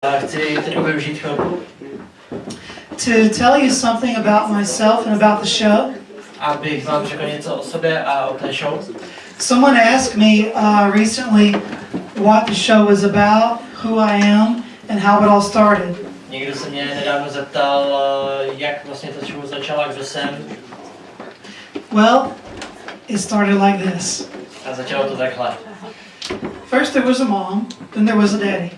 Chci teď využít chvilku, to tell you something about myself and about the show. abych vám řekl něco o sobě a o té show. Someone asked me recently what the show was about, who I am, and how it all started. Někdo se mě nedávno zeptal, jak vlastně ta show začala, kdo jsem. Well, it started like this. A začalo to takhle. First there was a mom, then there was a daddy.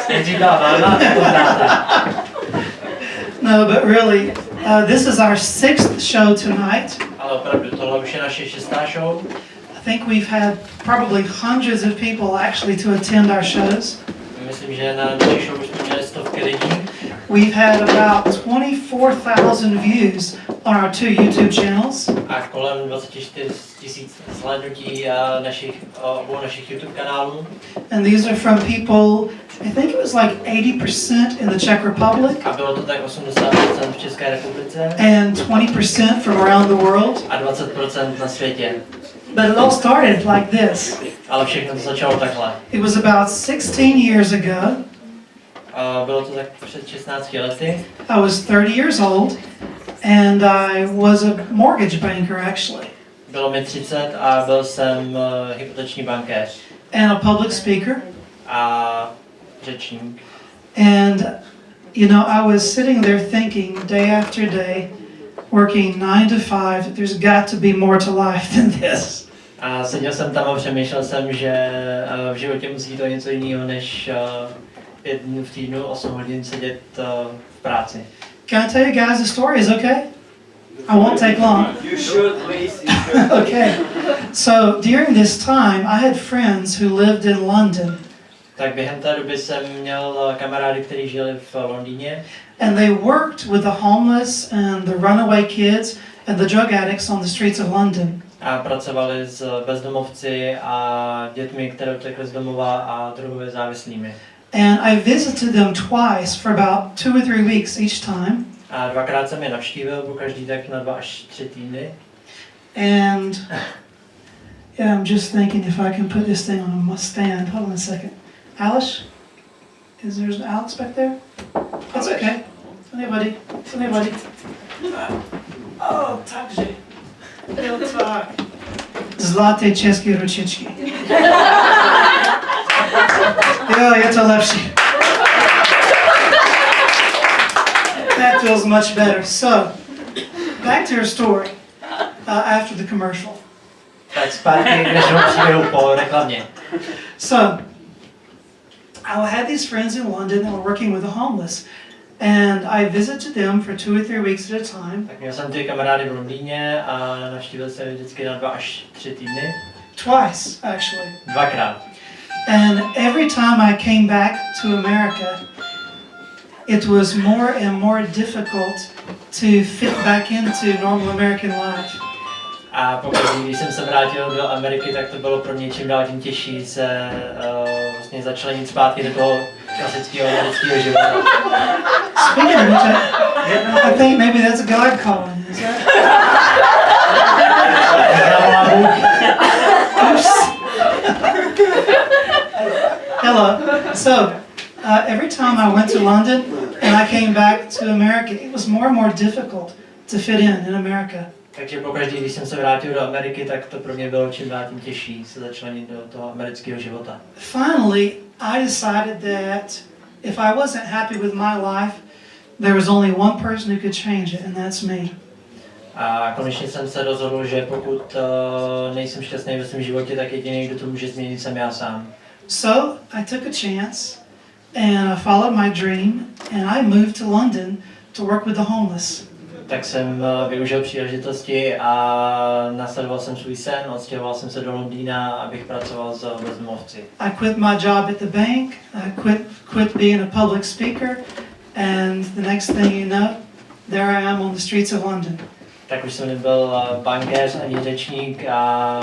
Nejdřív byla máma, potom táta. No, but really, this is our 6th show tonight. Ale opravdu, tohle už je naše 6. show. I think we've had probably hundreds of people actually to attend our shows. Myslím, že na naší show už jsme měli stovky lidí. We've had about 24,000 views on our 2 YouTube channels. A kolem 24 000 zhlédnutí obou našich YouTube kanálů. And these are from people, I think it was like 80% in the Czech Republic. A bylo to tak 80% v České republice. And 20% from around the world. A 20% na světě. But it all started like this. Ale všechno to začalo takhle. It was about 16 years ago. Bylo to tak před 16 lety. I was 30 years old and I was a mortgage banker actually. Bylo mi 30 a byl jsem hypoteční bankéř. And a public speaker. A řečník. And you know, I was sitting there thinking day after day, working 9 to 5, there's got to be more to life than this. A seděl jsem tam a přemýšlel jsem, že v životě musí to něco jiného než 5 dnů v týdnu, 8 hodin sedět v práci. Can I tell you guys the story? Is okay? I won't take long. You should, please. You should. Okay. So during this time, I had friends who lived in London. Tak během té doby jsem měl kamarády, kteří žili v Londýně. And they worked with the homeless and the runaway kids and the drug addicts on the streets of London. A pracovali s bezdomovci a dětmi, které utekly z domova a drogově závislými. And I visited them twice for about 2 or 3 weeks each time. A dvakrát jsem je navštívil, po každý tak na 2 až 3 týdny. And yeah, I'm just thinking if I can put this thing on a stand. Hold on a second. Alice? Is there Alex back there? That's okay. Anybody? Oh, takže. Jo, tak. Zlaté české ručičky. Jo, je to lepší. That feels much better. So, back to your story after the commercial. Tak zpátky k našemu příběhu po reklamě. So, I had these friends in London that were working with the homeless, and I visited them for 2 or 3 weeks at a time. Tak měl jsem ty kamarády v Londýně a navštívil jsem je vždycky na 2 až 3 týdny. Twice, actually. Dvakrát. And every time I came back to America, it was more and more difficult to fit back into normal American life. A pokud když jsem se vrátil do Ameriky, tak to bylo pro mě čím dál tím těžší se vlastně začlenit zpátky do toho klasického amerického života. Speaking of which, I think maybe that's a God calling, is that? Oops. Hello. So, every time I went to London and I came back to America, it was more and more difficult to fit in America. Takže pokaždý, když jsem se vrátil do Ameriky, tak to pro mě bylo čím dál tím těžší se začlenit do toho amerického života. Finally, I decided that if I wasn't happy with my life, there was only one person who could change it, and that's me. A konečně jsem se rozhodl, že pokud nejsem šťastný ve svém životě, tak jediný, kdo to může změnit, jsem já sám. So I took a chance and I followed my dream and I moved to London to work with the homeless. Tak jsem využil příležitosti a nasledoval jsem svůj sen, odstěhoval jsem se do Londýna, abych pracoval s bezdomovci. I quit my job at the bank, I quit being a public speaker, and the next thing you know, there I am on the streets of London. Tak už jsem nebyl bankéř ani řečník a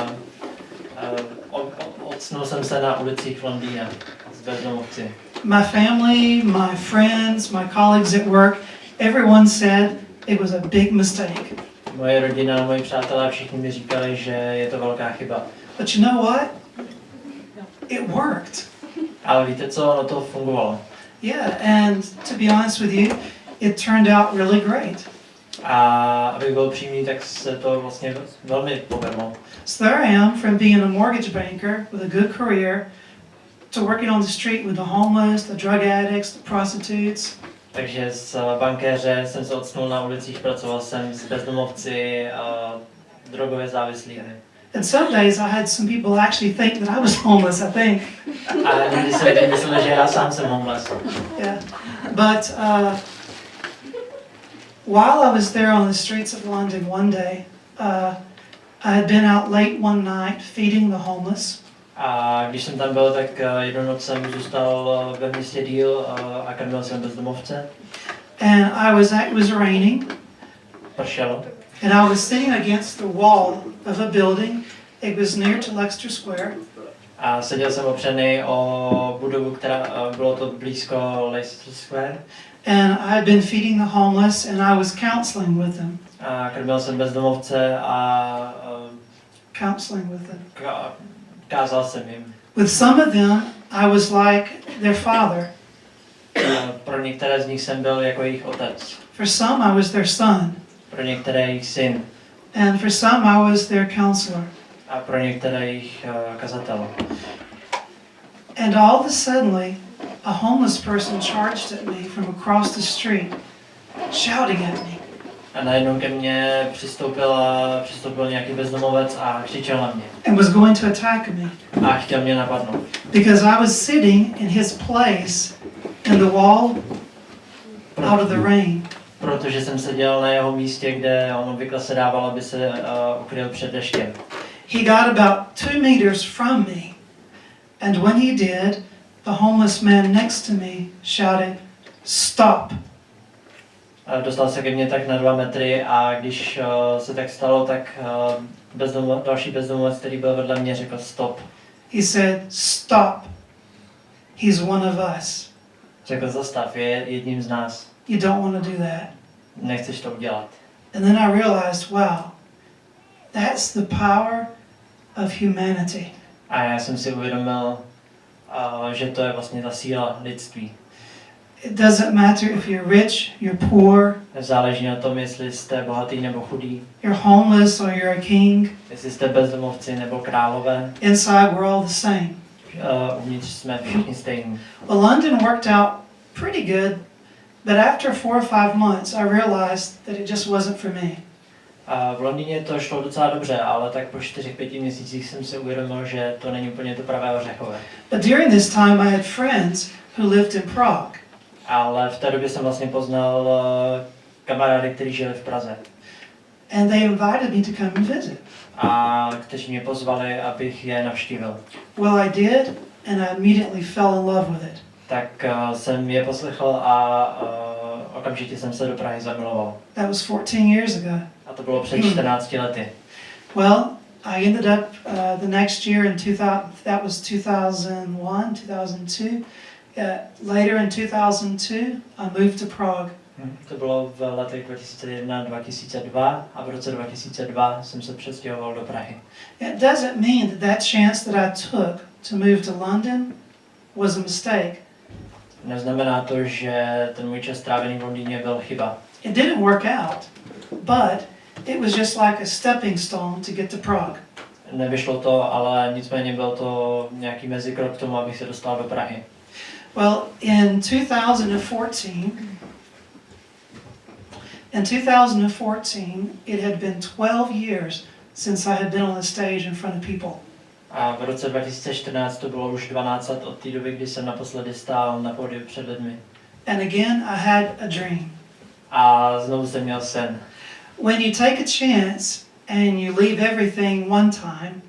odsnul jsem se na ulicích Londýna s bezdomovci. My family, my friends, my colleagues at work, everyone said it was a big mistake. Moje rodina, moji přátelé, všichni mi říkali, že je to velká chyba. But you know what? It worked. Ale víte co, ono to fungovalo. Yeah, and to be honest with you, it turned out really great. A abych byl přímý, tak se to vlastně velmi povedlo. So there I am, from being a mortgage banker with a good career to working on the street with the homeless, the drug addicts, the prostitutes. Takže z bankéře jsem se odstnul na ulicích, pracoval jsem s bezdomovci, drogově závislými. And some days I had some people actually think that I was homeless, I think. A někdy si lidé mysleli, že já sám jsem homeless. Yeah. But while I was there on the streets of London one day, I had been out late one night feeding the homeless. A když jsem tam byl, tak jednu noc jsem zůstal ve městě díl a krmil jsem bezdomovce. And it was raining, Pršelo. and I was sitting against the wall of a building. It was near to Leicester Square. A seděl jsem opřený o budovu, která bylo to blízko Leicester Square. And I had been feeding the homeless, and I was counseling with them. A krmil jsem bezdomovce a Counseling with them. kázal jsem jim. With some of them, I was like their father. Pro některé z nich jsem byl jako jejich otec. For some, I was their son. Pro některé jejich syn. And for some, I was their counselor. A pro některé jejich kazatel. And all of a sudden, a homeless person charged at me from across the street, shouting at me. A najednou ke mně přistoupil nějaký bezdomovec a křičel na mě. And was going to attack me. A chtěl mě napadnout. Because I was sitting in his place in the wall out of the rain. Protože jsem seděl na jeho místě, kde on obvykle se dával, aby se ukryl před deštěm. He got about 2 meters from me. And when he did, the homeless man next to me shouted, "Stop." Dostal se ke mně tak na 2 metry a když se tak stalo, tak další bezdomovec, který byl vedle mě, řekl stop. He said, "Stop. He's one of us. Řekl zastav, je jedním z nás. You don't want to do that." Nechceš to udělat. And then I realized, wow, that's the power of humanity. A já jsem si uvědomil, že to je vlastně ta síla lidství. It doesn't matter if you're rich, you're poor, Záleží na tom, jestli jste bohatý nebo chudý, you're homeless or you're a king. jestli jste bezdomovci nebo králové. Inside, we're all the same. Uvnitř jsme všichni stejní. Well, London worked out pretty good, but after 4 or 5 months, I realized that it just wasn't for me. V Londýně to šlo docela dobře, ale tak po 4-5 měsících jsem si uvědomil, že to není úplně to pravé ořechové. But during this time, I had friends who lived in Prague. Ale v té době jsem vlastně poznal kamarády, kteří žili v Praze. And they invited me to come and visit. A kteří mě pozvali, abych je navštívil. Well, I did, and I immediately fell in love with it. Tak jsem je poslechl a okamžitě jsem se do Prahy zamiloval. That was 14 years ago. A to bylo před 14 lety. Well, I ended up the next year in 2000, that was 2001, 2002. Later in 2002, I moved to Prague. To bylo v letech 2001-2002 a v roce 2002 jsem se přestěhoval do Prahy. It doesn't mean that chance that I took to move to London was a mistake. Neznamená to, že ten můj čas strávený v Londýně byl chyba. It didn't work out, but it was just like a stepping stone to get to Prague. Nevyšlo to, ale nicméně byl to nějaký mezikrok k tomu, abych se dostal do Prahy. Well, in 2014, it had been 12 years since I had been on the stage in front of people. A v roce 2014 to bylo už 12 let od té doby, kdy jsem naposledy stál na pódiu před lidmi. And again, I had a dream. A znovu jsem měl sen. When you take a chance and you leave everything one time,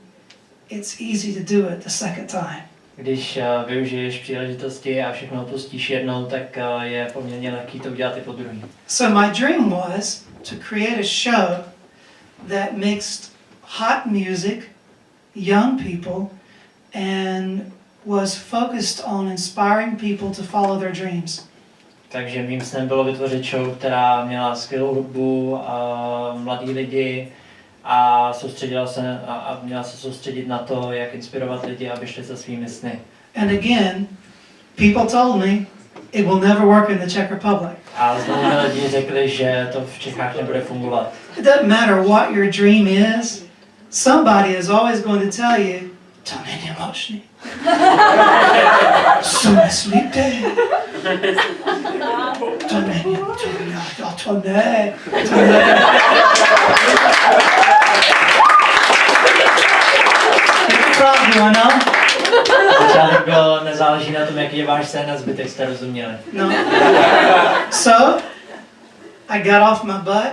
it's easy to do it the second time. Když využiješ příležitosti a všechno opustíš jednou, tak je poměrně lehký to udělat i po druhý. So my dream was to create a show that mixed hot music, young people, and was focused on inspiring people to follow their dreams. Takže mým snem bylo vytvořit show, která měla skvělou hudbu, mladí lidi a měla se soustředit na to, jak inspirovat lidi, aby šli za svými sny. And again, People told me it will never work in the Czech Republic. A znovu mi lidi řekli, že to v Čechách nebude fungovat. It doesn't matter what your dream is, somebody is always going to tell you, to není možný. Co myslíte? To není, to ne. Pravdu, ano? Začátek bylo, nezáleží na tom, jaký je váš sen, a zbytek jste rozuměli. No. So, I got off my butt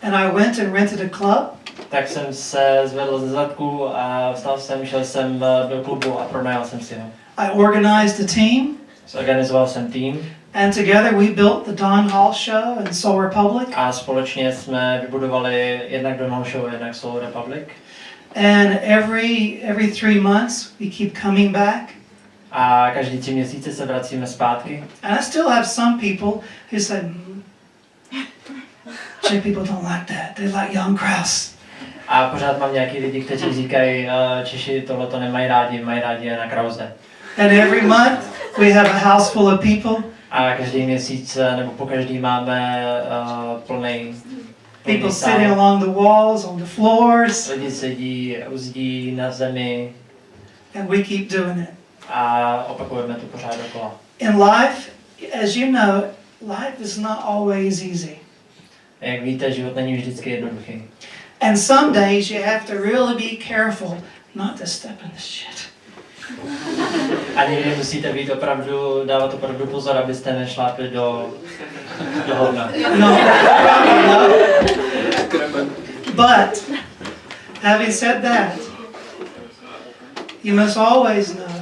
and I went and rented a club. Tak jsem se zvedl ze zadku a vstal jsem, šel jsem do klubu a pronajal jsem si ho. I organized a team. Zorganizoval jsem tým And together we built the Don Hall Show and Soul Republic. a společně jsme vybudovali jednak Don Hall Show, jednak Soul Republic. And every 3 months we keep coming back. A každý 3 měsíce se vracíme zpátky. And I still have some people who say, Czech people don't like that. They like Jan Kraus. A pořád mám nějaký lidi, kteří říkají, Češi tohleto nemají rádi, mají rádi Jana Krause. And every month we have a house full of people. A každý měsíc, nebo po každý máme plný People sitting along the walls, on the floors. Lidi sedí u zdí, na zemi And we keep doing it. a opakujeme to pořád dokola. In life, as you know, life is not always easy. Jak víte, život není vždycky jednoduchý. And some days you have to really be careful not to step in the shit. A někdy musíte být dávat opravdu pozor, abyste nešlápli do hovna. No, probably no. But, having said that, you must always know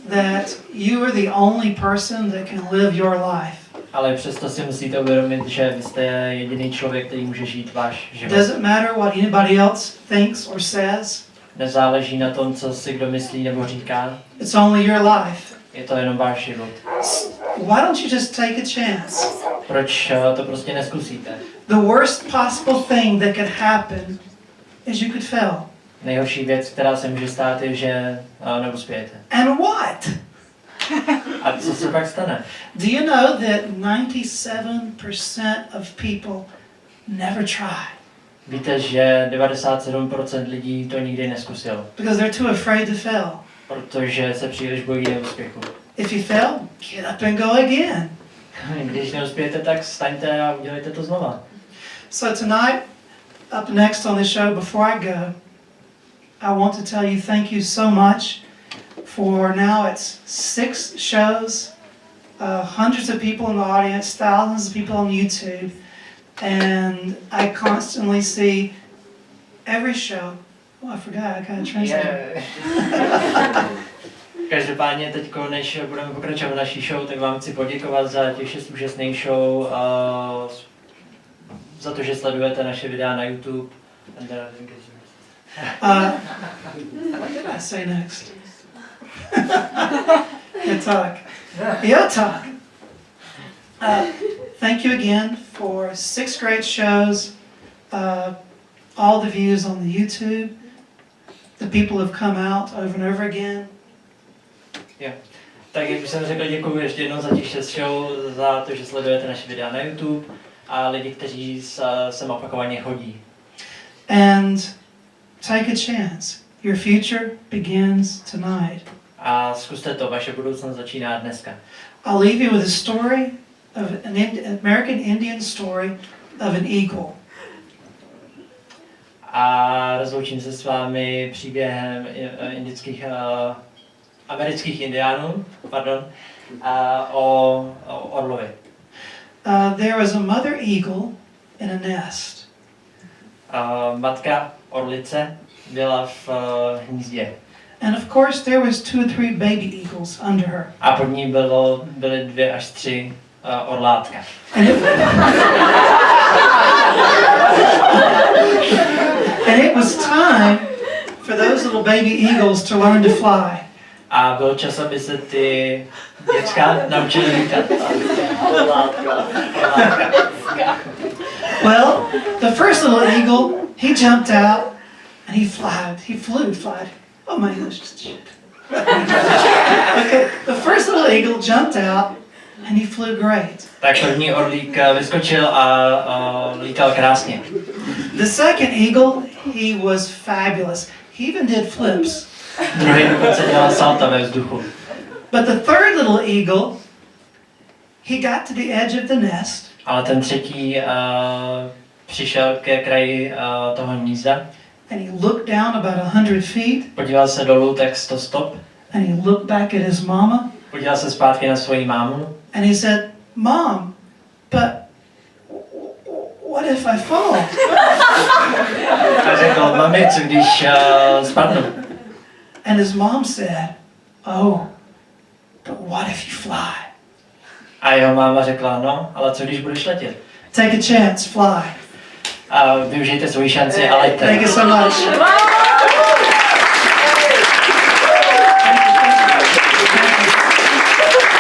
that you are the only person that can live your life. Ale přesto si musíte uvědomit, že vy jste jediný člověk, který může žít váš It život. doesn't matter what anybody else thinks or says. Nezáleží na tom, co si kdo myslí nebo říká. It's only your life. Je to jenom váš život. Why don't you just take a chance? Proč to prostě neskusíte? The worst possible thing that could happen is you could fail. Nejhorší věc, která se může stát, je, že neuspějete. And what? A co se pak stane? Do you know that 97% of people never try? Víte, že 97% lidí to nikdy neskusilo, Because they're too afraid to fail. protože se příliš bojí neúspěchu. If you fail, get up and go again. Když neuspějete, tak staňte a udělejte to znova. So tonight, up next on the show, before I go, I want to tell you thank you so much for now it's 6 shows, hundreds of people in the audience, thousands of people on YouTube, and I constantly see every show. Oh, I forgot, I kind of translated. Každopádně teď, než budeme pokračovat v naší show, tak vám chci poděkovat za těch 6 úžasných show, za to, že sledujete naše videa na YouTube. What did I say next? You talk. You talk. Thank you again for 6 great shows, all the views on the YouTube, the people have come out over and over again. Tak jak už jsem řekl, děkuji ještě jednou za těch 6 show, za to, že sledujete naše videa na YouTube a lidi, kteří sem opakovaně chodí. And take a chance. Your future begins tonight. A zkuste to, vaše budoucnost začíná dneska. I'll leave you with a story of an American Indian story of an eagle. A rozloučím se s vámi příběhem amerických indiánů, o orlovi. There was a mother eagle in a nest. Matka orlice byla v hnízdě. And of course there was 2 or 3 baby eagles under her. A pod ní byly 2 až 3 orlátka. And it was time for those little baby eagles to learn to fly. A byl čas, aby se ty děcka naučili lítat. Well, the first little eagle, he jumped out and he flew. Oh my English is shit. Okay, the first little eagle jumped out and he flew great. Tak první orlík vyskočil a lítal krásně. The second eagle, he was fabulous. He even did flips. Druhý dokonce dělal salta ve vzduchu. But the third little eagle, he got to the edge of the nest. Ale ten třetí přišel ke kraji toho hnízda. And he looked down about 100 feet. Podíval se dolů tak 100 stop. And he looked back at his mama. Podíval se zpátky na svoji mámu. And he said, Mom, but what if I fall? A řekl, mami, co když spadnu? And his mom said, oh, but what if you fly? A jeho máma řekla, no, ale co když budeš letět? Take a chance, fly. A využijte svoji šanci a leďte. Thank you so much.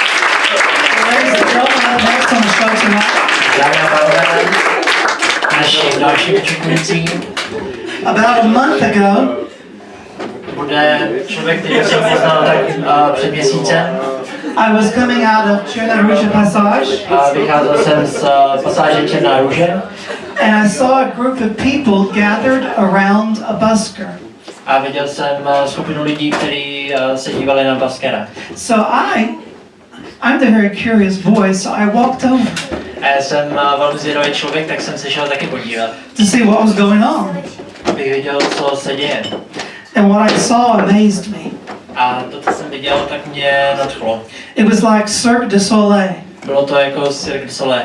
Ladies and gentlemen, our next on the show tonight, Dámy a pánové, naším dalším očekujícím about a month ago, bude člověk, který jsem poznal tak před měsícem. I was coming out of Černá Růže Passage, A vycházel jsem z pasáže Černá růže and I saw a group of people gathered around a busker. a viděl jsem skupinu lidí, kteří se dívali na baskera. So I'm the very curious boy, so I walked over A já jsem velmi zvědavý člověk, tak jsem se šel taky podívat, to see what was going on. abych viděl, co se děje. And what I saw amazed me. A to, co jsem viděl, tak mě nadchlo. It was like Cirque du Soleil. Bylo to jako Cirque du Soleil.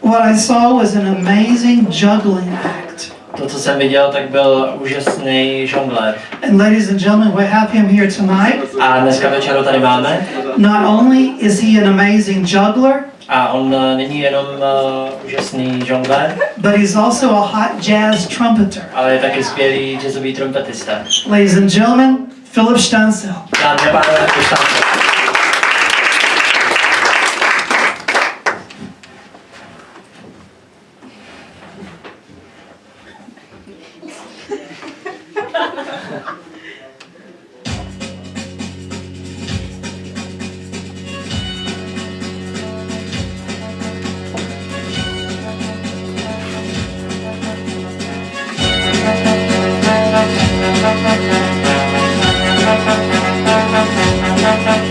What I saw was an amazing juggling act. To, co jsem viděl, tak byl úžasný žonglér. And ladies and gentlemen, we have him here tonight. A dneska večer ho tady máme. Not only is he an amazing juggler, A on není jenom úžasný žonglér, but he's also a hot jazz trumpeter. ale je taky skvělý jazzový trompetista. Ladies and gentlemen, Philip Stansel. Dámy a pánové, Stansel. Thank you.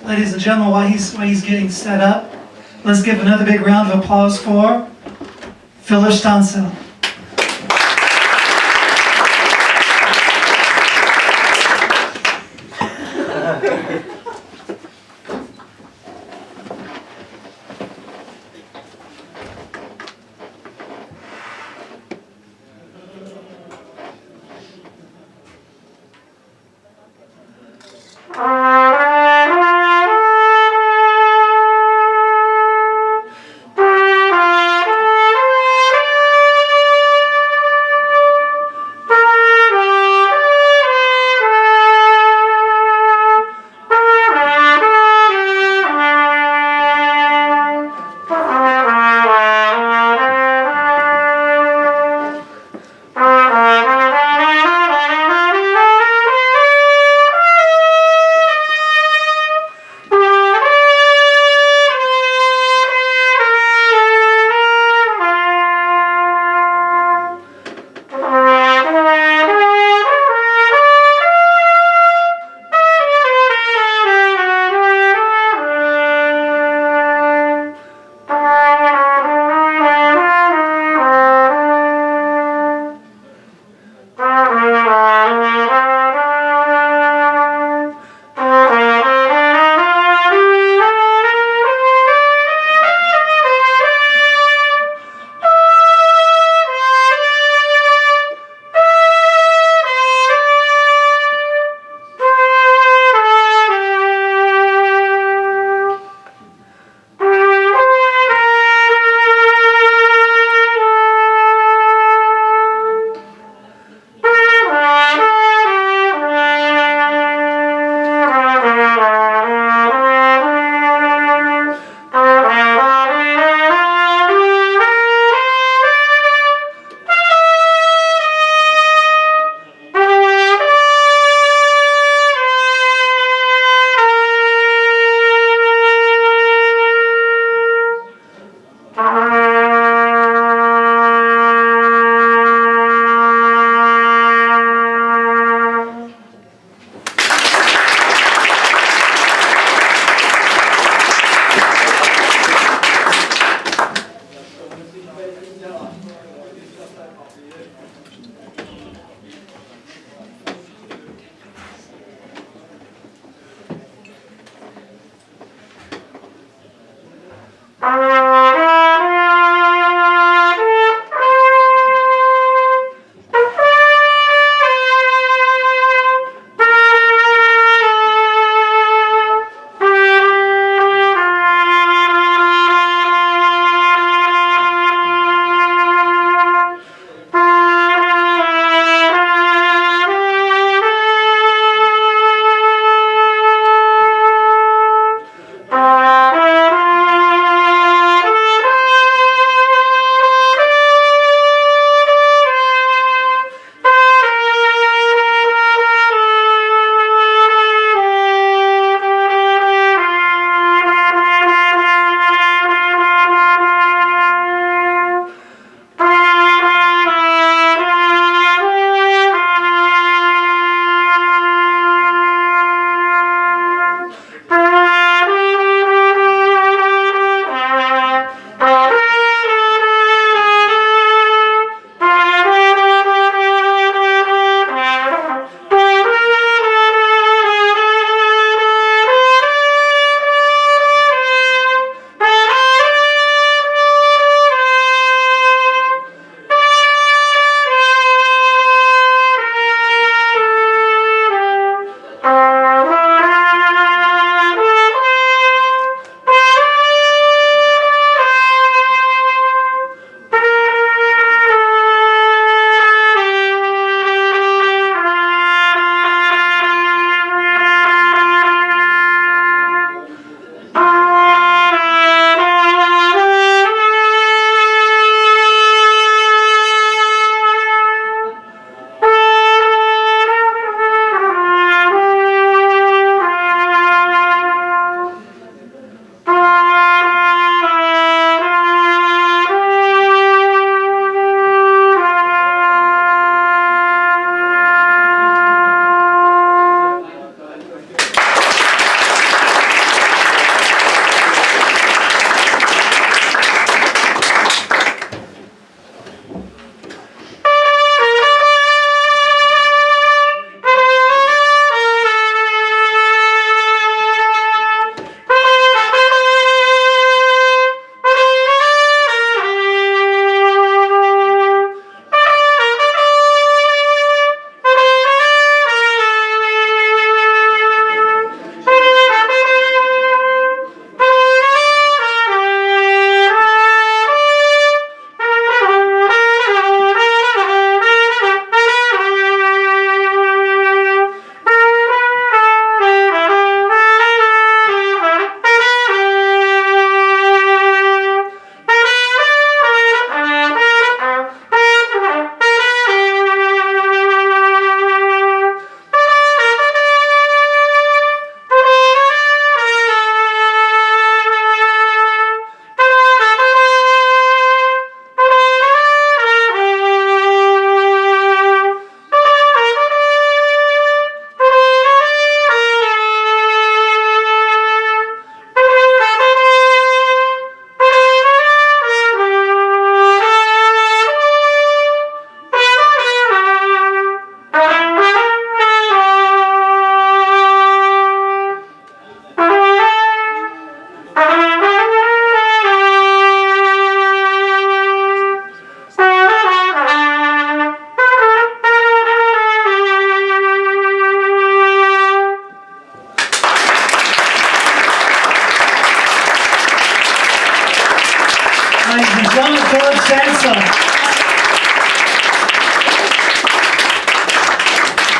ladies and gentlemen, while he's getting set up, let's give another big round of applause for Philip Stansel.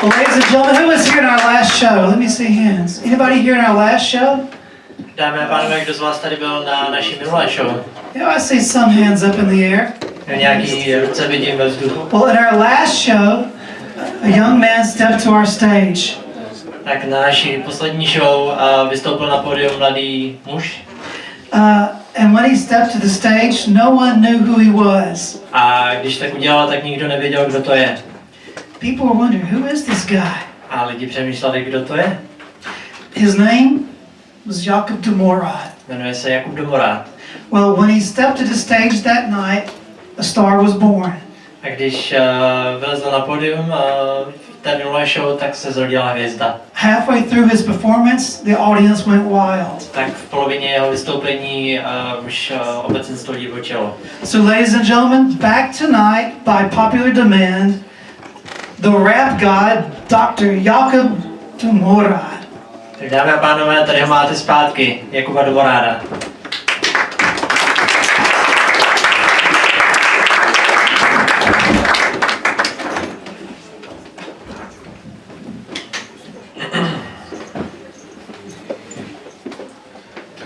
Well, ladies and gentlemen, who was here in our last show? Let me see hands. Anybody here in our last show? Dámy a pánové, kdo z vás tady byl na naší minulé show? Yeah, I see some hands up in the air. Nějaký ruce vidím ve vzduchu. Well, in our last show, a young man stepped to our stage. Tak na naší poslední show vystoupil na pódium mladý muž. And when he stepped to the stage, no one knew who he was. A když tak udělal, tak nikdo nevěděl, kdo to je. People were wondering, who is this guy? A lidi přemýšleli, kdo to je. His name was Jakob de Morad. Jmenuje se Jakub de Morad. Well, when he stepped to the stage that night, a star was born. A když vylezl na pódium v té minulé show, tak se zrodila hvězda. Halfway through his performance, the audience went wild. Tak v polovině jeho vystoupení už obecenstvo divočelo. So, ladies and gentlemen, back tonight, by popular demand, the rap god, Dr. Jakob de Morad. Tak dámy a pánové, tady ho máte zpátky, Jakuba de Moráda.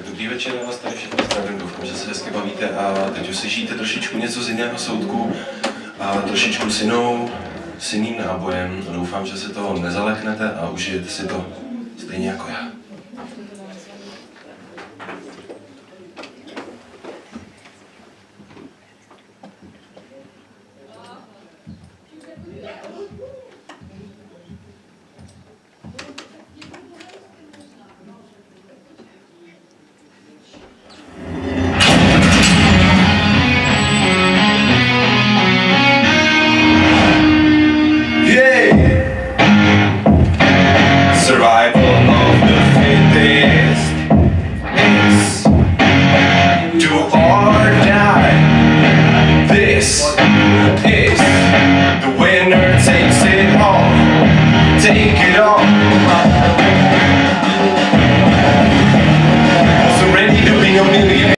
Dobrý večer, já vás tady všichni zdravím, doufám, že se hezky bavíte a teď uslyšíte trošičku něco z jiného soudku a trošičku s jiným nábojem. Doufám, že si to nezaleknete a užijete si to stejně jako já.